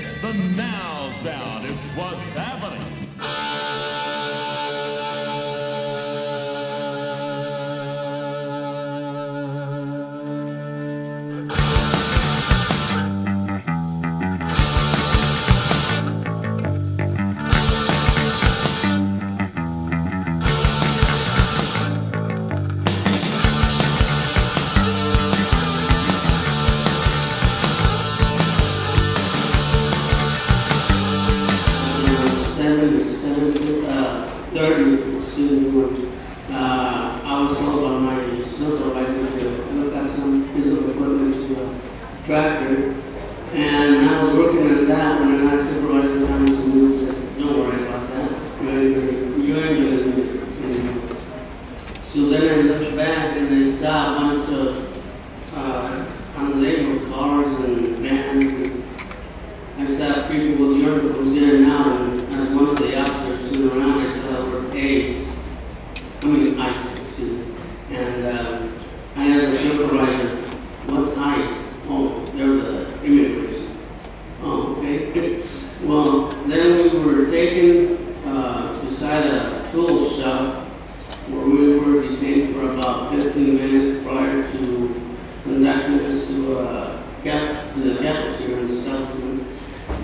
It's the now sound. It's what's happening. I was told by my supervisor to look at some physical equipment to a tractor, and I was working on that when I supervisor Thomas and said, "Don't worry about that. You're engine is." So then I looked back and I saw a bunch of unlabeled cars and vans, and I saw people with uniforms getting out, and as one of the officers turned around, I saw there were A's. ICE, excuse me. And I asked the supervisor, "What's ICE?" "Oh, they're the immigrants." "Oh, okay." Well, then we were taken beside a tool shop where we were detained for about 15 minutes prior to conducting us to the cafeteria in the South Room.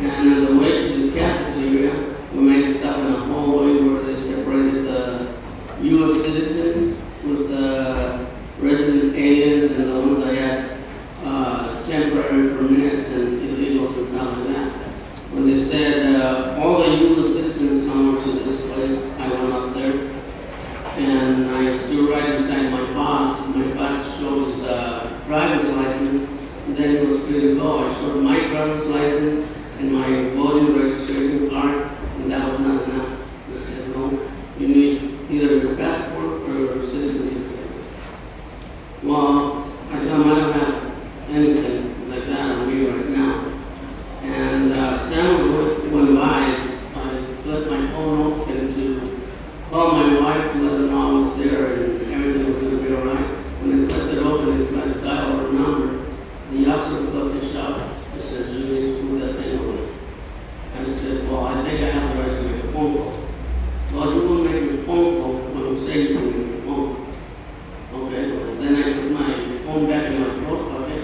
And on the way to the cafeteria, we made a stop in a hallway where they separated the U.S. citizens with resident aliens and the ones that had temporary permits and illegals and stuff like that. When they said all the U.S. citizens come to this place, I went up there and I stood right beside my boss. My boss showed his driver's license, and then he was free to go. I showed my driver's license and my voting registration card, and that was not enough. They said, "No, you need either your passport or your citizenship." Well, I told him I don't have anything like that on me right now. And Stan went by. I flipped my phone open to call my wife to let her know I was there and everything was going to be all right. When I flipped it open and tried to dial her number, the officer flipped his shot. He said, "You need to move that thing away." I said, "Well, I think I have the right to make a phone call." "Well, you will make your phone call when you say you can make your phone." Okay, well, then I put my phone back in my coat pocket.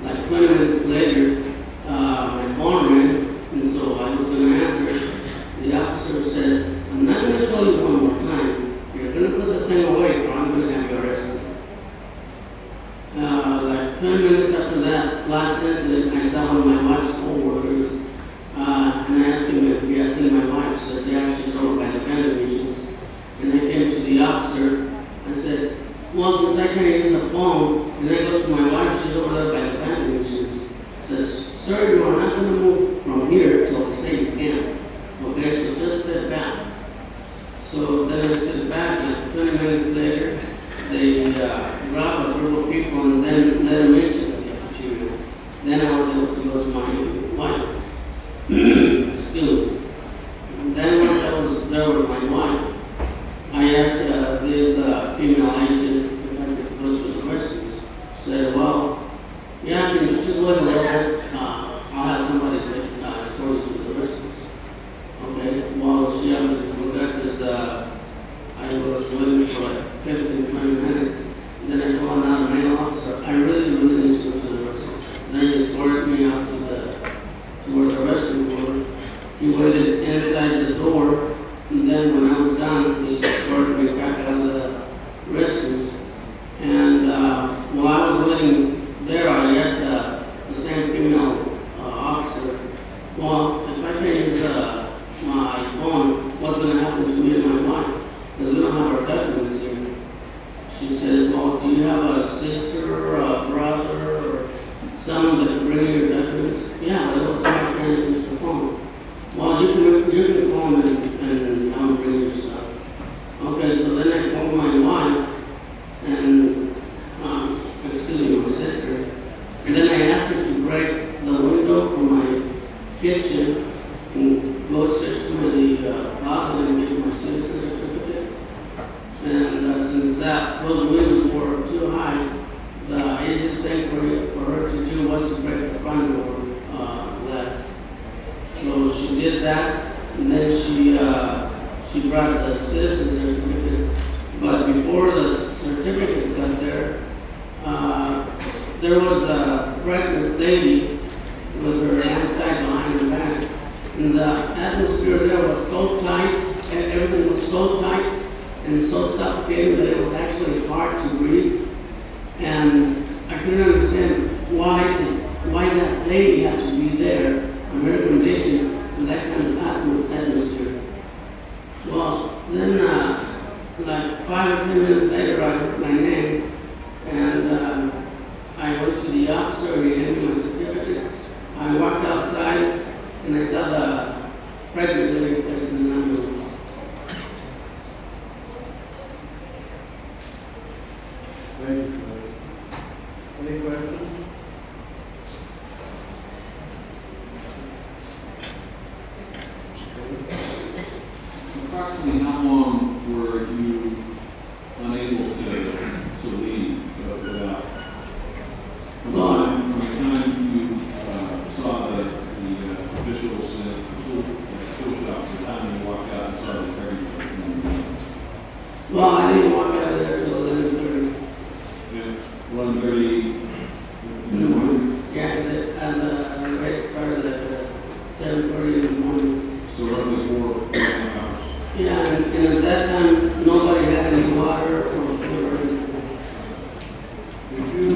Like 20 minutes later, my phone rang, and so I was going to answer. The officer says, "I'm not going to tell you one more time. You're going to put the thing away, or I'm going to have you arrested." Like 20 minutes after that last incident, I saw one of my wife's co-workers, and I asked him if he had seen my wife. He said, "Yeah, she's over by the vending machines." And I came to the officer. I said, "Well, since I can't use the phone, and I go to my wife, she's over there by the vending machines." He says, "Sir, you are not going to move from here till I say you can. Okay, so just step back." So then I stood back, and 20 minutes later, they grabbed a group of people and then let them into the cafeteria. Then I was able to go to my wife. Excuse me. And then once I was there with my wife, I asked this female agent if I could go to the restroom. She said, "Well, yeah, can you just wait a little bit? I'll have somebody take escort you to the restroom." Okay, well, she obviously forgot because I was waiting for like 15, 20 minutes. And then I told another male officer, "I really need to go to the restroom." Then he escorted me out to where the restroom was. He waited inside the door, and then when I was done, he escorted me back out of the restroom. And while I was waiting there, I asked the same female officer, "Well, if I can't use my phone, what's going to happen to me and my wife? Because we don't have our documents here." She said, "Well, do you have a sister or a brother or someone that can bring your documents?" "Yeah, that was the I can't use the phone." "Well, you can call them and have them bring your stuff." Okay, so then I called my wife and, excuse me, my sister. And then I asked her to break the window from my kitchen and go straight to the closet and get my sister certificate. And since those windows were too high, the easiest thing for her to do was to break the front door glass. did that, and then she brought the citizen certificates. But before the certificates got there, there was a pregnant lady with her hands tied behind her back. And the atmosphere there was so tight, and everything was so tight and so suffocating that it was actually hard to breathe. And I couldn't understand why that lady had to be there on her condition with that kind of atmosphere. Well, then like 5 or 10 minutes later, I heard my name, and I went to the officer, he handed me my certificate. I walked outside, and I saw the pregnant lady placed in the ambulance. Thank you. Any questions? Approximately how long were you unable to leave without? From the time you saw the officials at the school shop, the time you walked out and saw the secretary? Well, I didn't walk out of there until 11:30. 11:30 in the morning? Yeah, and the race started at 7:30 in the morning. So roughly 4 hours. Yeah, and at that time, nobody had any water or food or anything. Did you,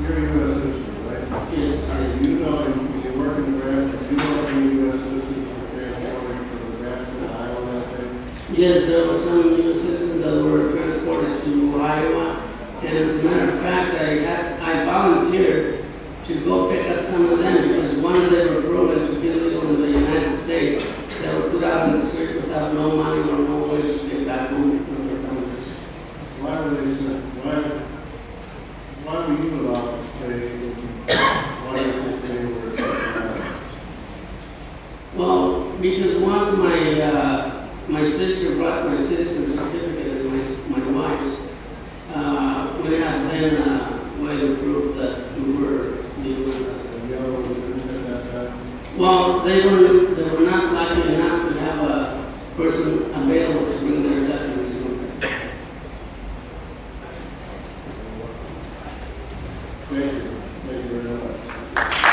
you're a U.S. citizen, right? Yes, I did. You know, if you work in Nebraska, do you know any U.S. citizens that were transported from Nebraska to Iowa that day? Yes, there were some U.S. citizens that were transported to Iowa. And as a matter of fact, I volunteered to go pick up some of them because once they were proven to be illegal in the United States, they were put out in the street without no money or no way to get back home. Why were they sent? Why were you allowed to stay? Why did you stay where it's at? Well, because once my sister brought my citizen certificate and my wife's, we had then a way to prove that we were legal. And the other ones didn't at that time? Well, they were not lucky enough to have a person available to bring their documents in. Thank you. Thank you very much.